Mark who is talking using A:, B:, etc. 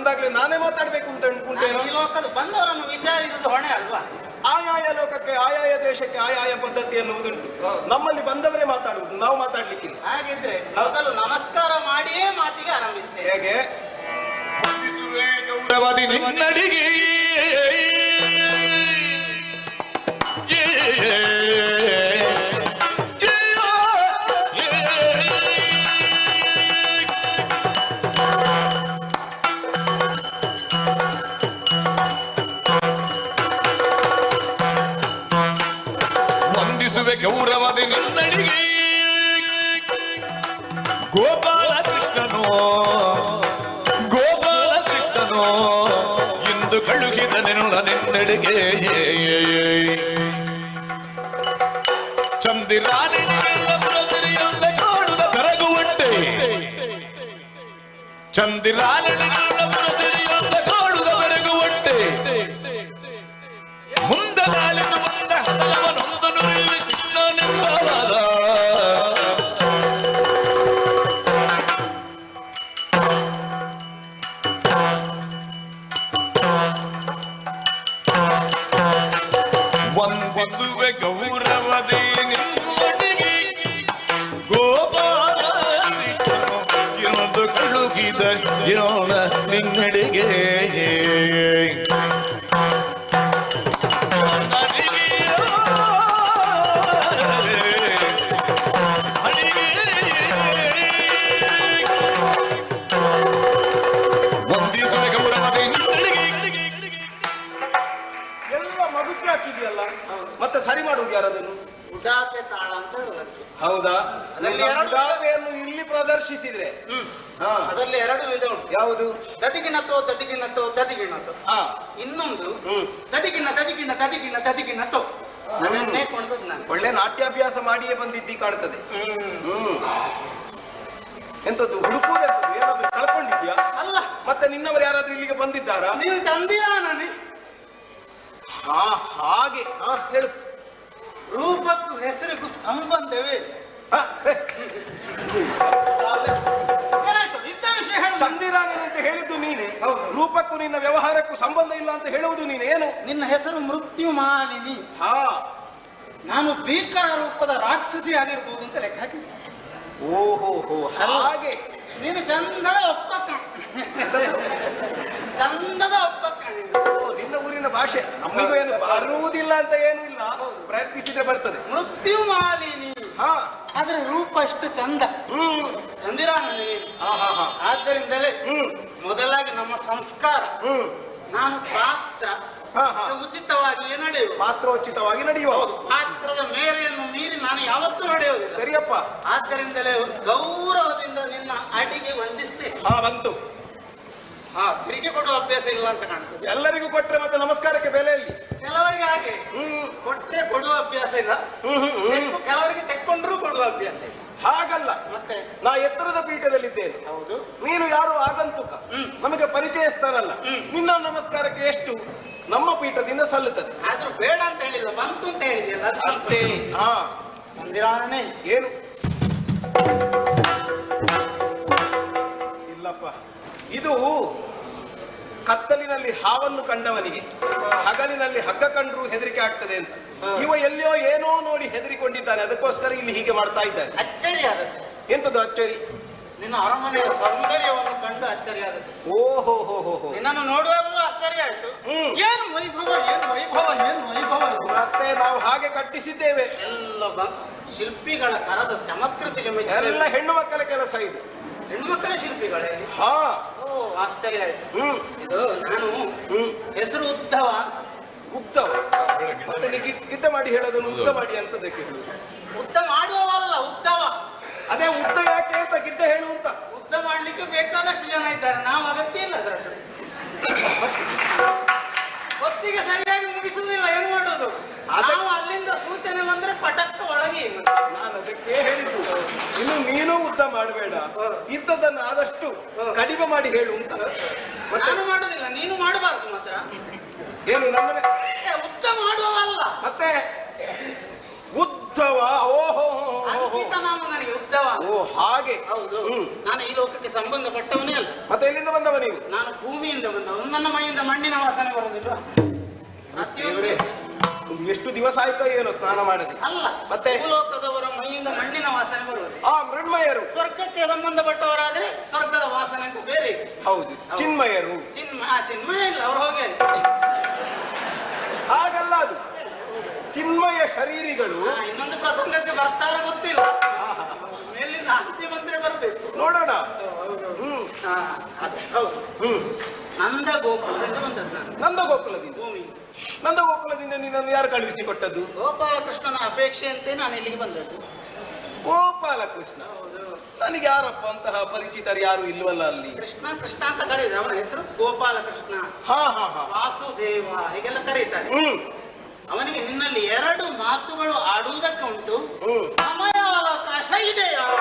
A: ಬಂದಾಗ್ಲೇ ನಾನೇ ಮಾತಾಡ್ಬೇಕು ಅಂತ ಅನ್ಕೊಂಡೇನು?
B: ಈ ಲೋಕದ ಬಂದವರನ್ನು ವಿಚಾರಿಸುವುದು ಹೊಣೆ ಅಲ್ವಾ?
A: ಆಯಾಯ ಲೋಕಕ್ಕೆ ಆಯಾಯ ದೇಶಕ್ಕೆ ಆಯಾಯ ಪದ್ಧತಿ ಎನ್ನುವುದುಂಟು. ನಮ್ಮಲ್ಲಿ ಬಂದವರೇ ಮಾತಾಡುವುದು, ನಾವು ಮಾತಾಡ್ಲಿಕ್ಕಿಲ್ಲ.
B: ಹಾಗಿದ್ರೆ ಮೊದಲು ನಮಸ್ಕಾರ ಮಾಡಿಯೇ ಮಾತಿಗೆ ಆರಂಭಿಸ್ತೇವೆ.
A: ಹೇಗೆ?
C: ಗೌರವದಿ ನಿನ್ನಡಿಗೆ ವಂದಿಸುವೆ ಗೌರವದಿ ನಿನ್ನಡಿಗೆ ಗೋಪಾಲ ಕೃಷ್ಣನೋ ಎಂದು ಕಳುಹಿದ ನಿನ್ನೆಡೆಗೆ ಚಂದಿರಾಲಿನಿಂದ ಕಾಡುದ ಕರಗುವಂತೆ ಚಂದಿರಾಲಿನಿಂದ ಕಾಡುದ ಬೆರಗುವಂತೆ ಮುಂದಲಾಲಿನ ಬಂದ ಹದಲವನೊಂದನು ಕೃಷ್ಣನೆಂಬವಾದ ವಂದಿಸುವೆ ಗೌರವದಿ ನಿನ್ನಡಿಗೆ ಗೋಪಾಲ ಕೃಷ್ಣನು ಎಂದು ಕಳುಹಿದ ನಿನ್ನಡಿಗೆ ವಂದಿಸುವೆ ಗೌರವದಿ ನಿನ್ನಡಿಗೆ.
A: ಎಲ್ಲ ಮಗುಚಿ ಹಾಕಿದೆಯಲ್ಲ, ಮತ್ತೆ ಸರಿ ಮಾಡುವುದು ಯಾರದನ್ನು?
B: ಉಡಾಪೆ ತಾಳ ಅಂತ ಹೇಳುದಕ್ಕೆ.
A: ಹೌದಾ?
B: ಅದರಲ್ಲಿ
A: ಉಡಾಪೆಯನ್ನು ಇಲ್ಲಿ ಪ್ರದರ್ಶಿಸಿದ್ರೆ
B: ಅದರಲ್ಲಿ ಎರಡು ವಿಧ ಉಂಟು.
A: ಯಾವುದು?
B: ದದಿಗಿನತೋ ದದಿಗಿನತೋ ದದಿಗಿನತೋ. ಇನ್ನೊಂದು ದದಿಗಿನ ದದಿಗಿನ ದದಿಗಿನ ದದಿಗಿನತೋ. ಅದನ್ನೇ ಕೊಂಡದ್ದು ನಾನು.
A: ಒಳ್ಳೆ ನಾಟ್ಯಾಭ್ಯಾಸ ಮಾಡಿಯೇ ಬಂದಿದ್ದಿ ಕಾಣ್ತದೆ. ಎಂತದ್ದು ಹುಡುಕುವುದೆಂತದ್ದು? ಏನಾದ್ರು ಕಳ್ಕೊಂಡಿದ್ಯಾ?
B: ಅಲ್ಲ,
A: ಮತ್ತೆ ನಿನ್ನವರು ಯಾರಾದ್ರೂ ಇಲ್ಲಿಗೆ ಬಂದಿದ್ದಾರಾ?
B: ನೀವು ಚಂದಿರಾನನಿ.
A: ಹಾಗೆ ಹೇಳು.
B: ರೂಪಕ್ಕೂ ಹೆಸರಿಗೂ ಸಂಬಂಧವೇ? ಇದ್ದ ವಿಷಯ ಹೇಳು.
A: ಚಂದಿರಾನಂತ ಹೇಳಿದ್ದು ನೀನೆ, ರೂಪಕ್ಕೂ ನಿನ್ನ ವ್ಯವಹಾರಕ್ಕೂ ಸಂಬಂಧ ಇಲ್ಲ ಅಂತ ಹೇಳುವುದು ನೀನೆ. ಏನು
B: ನಿನ್ನ ಹೆಸರು? ಮೃತ್ಯು ಮಾಲಿನಿ. ನಾನು ಭೀಕರ ರೂಪದ ರಾಕ್ಷಸಿ ಆಗಿರ್ಬೋದು ಅಂತ ಲೆಕ್ಕ ಹಾಕಿ.
A: ಓಹೋ ಹಾಗೆ.
B: ನೀನು ಚಂದದ ಒಪ್ಪಕ್ಕ, ಚಂದದ ಒಪ್ಪಕ್ಕ.
A: ನಿನ್ನ ಊರಿನ ಭಾಷೆ ನಮಗೂ ಏನು ಬರುವುದಿಲ್ಲ ಅಂತ ಏನು ಇಲ್ಲ, ಪ್ರಯತ್ನಿಸಿದ್ರೆ ಬರ್ತದೆ.
B: ಮೃತ್ಯು ಮಾಲಿನಿ. ಆದ್ರೆ ರೂಪ ಅಷ್ಟು ಚಂದ. ಚಂದಿರಾನಲ್ಲಿ. ಆದ್ದರಿಂದಲೇ ಮೊದಲಾಗಿ ನಮ್ಮ ಸಂಸ್ಕಾರ, ನಾನು ಪಾತ್ರ ಉಚಿತವಾಗಿಯೇ ನಡೆಯುವ.
A: ಪಾತ್ರೋಚಿತವಾಗಿ ನಡೆಯುವ.
B: ಪಾತ್ರದ ಮೇರೆಯನ್ನು ಮೀರಿ ನಾನು ಯಾವತ್ತೂ ನಡೆಯುವುದು.
A: ಸರಿಯಪ್ಪ.
B: ಆದ್ದರಿಂದಲೇ ಗೌರವದಿಂದ ನಿನ್ನ ಅಡಿಗೆ ವಂದಿಸ್ತೇನೆ.
A: ಬಂತು.
B: ತಿರುಗಿ ಕೊಡುವ ಅಭ್ಯಾಸ ಇಲ್ಲ ಅಂತ ಕಾಣ್ತದೆ.
A: ಎಲ್ಲರಿಗೂ ಕೊಟ್ರೆ ಮತ್ತೆ ನಮಸ್ಕಾರಕ್ಕೆ ಬೆಲೆ ಇಲ್ಲಿ.
B: ಕೆಲವರಿಗೆ ಹಾಗೆ ಕೊಟ್ರೆ ಕೊಡುವ ಅಭ್ಯಾಸ ಇಲ್ಲ, ಕೆಲವರಿಗೆ ತೆಕ್ಕೊಂಡ್ರೂ ಕೊಡುವ ಅಭ್ಯಾಸ ಇಲ್ಲ.
A: ಹಾಗಲ್ಲ,
B: ಮತ್ತೆ
A: ನಾ ಎತ್ತರದ ಪೀಠದಲ್ಲಿದ್ದೇನೆ.
B: ಹೌದು,
A: ನೀನು ಯಾರು ಆಗಂತುಕ, ನಮಗೆ ಪರಿಚಯಸ್ಥನಲ್ಲ. ನಿನ್ನ ನಮಸ್ಕಾರಕ್ಕೆ ಎಷ್ಟು ನಮ್ಮ ಪೀಠದಿಂದ ಸಲ್ಲುತ್ತದೆ.
B: ಆದ್ರೂ ಬೇಡ ಅಂತ ಹೇಳಿಲ್ಲ, ಬಂತು ಅಂತ ಹೇಳಿದೆಯಲ್ಲ
A: ಅಷ್ಟೇ.
B: ಚಂದಿರಾನೇ
A: ಏನು ಇಲ್ಲಪ್ಪ, ಇದು ಕತ್ತಲಿನಲ್ಲಿ ಹಾವನ್ನು ಕಂಡವನಿಗೆ ಹಗಲಿನಲ್ಲಿ ಹಗ್ಗ ಕಂಡ್ರು ಹೆದರಿಕೆ ಆಗ್ತದೆ ಅಂತ. ಇವ ಎಲ್ಲಿಯೋ ಏನೋ ನೋಡಿ ಹೆದರಿಕೊಂಡಿದ್ದಾನೆ, ಅದಕ್ಕೋಸ್ಕರ ಇಲ್ಲಿ ಹೀಗೆ ಮಾಡ್ತಾ ಇದ್ದಾನೆ.
B: ಅಚ್ಚರಿ ಆದದ್ದು.
A: ಎಂತದ್ದು ಅಚ್ಚರಿ?
B: ನಿನ್ನ ಅರಮನೆಯ ಸೌಂದರ್ಯವನ್ನು ಕಂಡು ಅಚ್ಚರಿ ಆದದ್ದು.
A: ಓಹೋ
B: ನಿನ್ನನ್ನು ನೋಡುವಾಗಲೂ ಆಶ್ಚರ್ಯ ಆಯ್ತು. ಏನು ವೈಭವ, ಏನು ವೈಭವ, ಏನು ವೈಭವ.
A: ಮತ್ತೆ ನಾವು ಹಾಗೆ ಕಟ್ಟಿಸಿದ್ದೇವೆ.
B: ಎಲ್ಲ ಶಿಲ್ಪಿಗಳ ಕರದ ಚಮತ್ಕೃತಿಗೆ
A: ಎಲ್ಲ ಹೆಣ್ಣು ಮಕ್ಕಳ ಕೆಲಸ ಇದು.
B: ಹೆಣ್ಮಕ್ಕಳ ಶಿಲ್ಪಿಗಳೇ? ಆಶ್ಚರ್ಯ ಆಯ್ತು. ಇದು ನಾನು ಹೆಸರು ಉದ್ದವ.
A: ಉದ್ದವ? ಮತ್ತೆ ಗಿಡ್ಡ ಮಾಡಿ ಹೇಳೋದನ್ನು ಉದ್ದ ಮಾಡಿ ಅಂತದಕ್ಕೆ.
B: ಉದ್ದ ಮಾಡುವವಲ್ಲ, ಉದ್ದವ.
A: ಅದೇ ಉದ್ದ ಯಾಕೆ ಅಂತ ಗಿಡ್ಡ ಹೇಳುವಂತ.
B: ಉದ್ದ ಮಾಡ್ಲಿಕ್ಕೆ ಬೇಕಾದಷ್ಟು ಜನ ಇದ್ದಾರೆ, ನಾವು ಅಗತ್ಯ ಇಲ್ಲ ಅದರಲ್ಲಿ. ಹೊತ್ತಿಗೆ ಸರಿಯಾಗಿ ಮುಗಿಸುವುದಿಲ್ಲ, ಏನು ಮಾಡೋದು? ನಾವು ಅಲ್ಲಿಂದ ಸೂಚನೆ ಬಂದ್ರೆ ಪಟಕ್ಕ ಒಳಗೆ.
A: ನಾನು ಅದಕ್ಕೆ ಹೇಳಿದ್ದು, ಇನ್ನು ನೀನು ಉದ್ದ ಮಾಡಬೇಡ, ಇದ್ದದನ್ನು ಆದಷ್ಟು ಕಡಿಮೆ ಮಾಡಿ ಹೇಳು ಅಂತ.
B: ನಾನು ಮಾಡುದಿಲ್ಲ, ನೀನು ಮಾಡಬಾರ್ದು ಮಾತ್ರ.
A: ಏನು ನನ್ನ
B: ಉದ್ದ ಮಾಡುವವಲ್ಲ,
A: ಮತ್ತೆ ಉದ್ದವ? ಓಹೋ
B: ಅಂಕಿತ ನಾಮ ನನಗೆ ಉದ್ದವ.
A: ಓ ಹಾಗೆ.
B: ಹೌದು. ನಾನು ಈ ಲೋಕಕ್ಕೆ ಸಂಬಂಧಪಟ್ಟವನೇ ಅಲ್ಲ.
A: ಮತ್ತೆ ಎಲ್ಲಿಂದ ಬಂದವ ನೀವು?
B: ನಾನು ಭೂಮಿಯಿಂದ ಬಂದವನು. ನನ್ನ ಮೈಯಿಂದ ಮಣ್ಣಿನ ವಾಸನೆ ಬರುವುದಿಲ್ಲ.
A: ದೇವರೇ, ಎಷ್ಟು ದಿವಸ ಆಯ್ತೋ ಏನೋ ಸ್ನಾನ ಮಾಡದೆ.
B: ಅಲ್ಲ,
A: ಮತ್ತೆ
B: ಭೂಲೋಕದವರ ಮೈಯಿಂದ ಮಣ್ಣಿನ ವಾಸನೆ ಬರುವುದು.
A: ಆ ಮೃಣ್ಮಯರು
B: ಸ್ವರ್ಗಕ್ಕೆ ಸಂಬಂಧಪಟ್ಟವರಾದ್ರೆ ಸ್ವರ್ಗದ ವಾಸನೆ ಅಂತ ಬೇರೆ ಇದೆ.
A: ಹೌದು. ಚಿನ್ಮಯರು
B: ಚಿನ್ಮಯ ಇಲ್ಲ, ಅವ್ರು ಹೋಗಿ ಅಲ್ಲಿ.
A: ಹಾಗಲ್ಲ, ಅದು ಚಿನ್ಮಯ ಶರೀರಿಗಳು.
B: ಇನ್ನೊಂದು ಪ್ರಸಂಗಕ್ಕೆ ಬರ್ತಾರ ಗೊತ್ತಿಲ್ಲ. ಮೇಲಿಂದ ಅಂತ್ಯಮಂತ್ರಿ ಬರ್ಬೇಕು,
A: ನೋಡೋಣ.
B: ಹೌದು. ನಂದ ಗೋಕುಲದಿಂದ ಬಂದದ್ದು ನಾನು.
A: ನಂದಗೋಕುಲದಿಂದ?
B: ಭೂಮಿ.
A: ನಂದಗೋಕುಲದಿಂದ ನಿನ್ನನ್ನು ಯಾರು ಕಳುಹಿಸಿ ಕೊಟ್ಟದ್ದು?
B: ಗೋಪಾಲಕೃಷ್ಣನ ಅಪೇಕ್ಷೆಯಂತೆ ನಾನು ಇಲ್ಲಿಗೆ ಬಂದದ್ದು.
A: ಗೋಪಾಲಕೃಷ್ಣ? ನನಗೆ ಯಾರಪ್ಪ ಅಂತಹ ಪರಿಚಿತರು ಯಾರು ಇಲ್ವಲ್ಲ ಅಲ್ಲಿ.
B: ಕೃಷ್ಣ ಕೃಷ್ಣ ಅಂತ ಕರೀತಾರೆ. ಅವನ ಹೆಸರು ಗೋಪಾಲಕೃಷ್ಣ. ವಾಸುದೇವ ಹೀಗೆಲ್ಲ ಕರೀತಾರೆ. ಅವನಿಗೆ ನಿನ್ನಲ್ಲಿ 2 ಮಾತುಗಳು ಆಡುವುದಕ್ಕೆ ಉಂಟು. ಸಮಯಾವಕಾಶ ಇದೆ.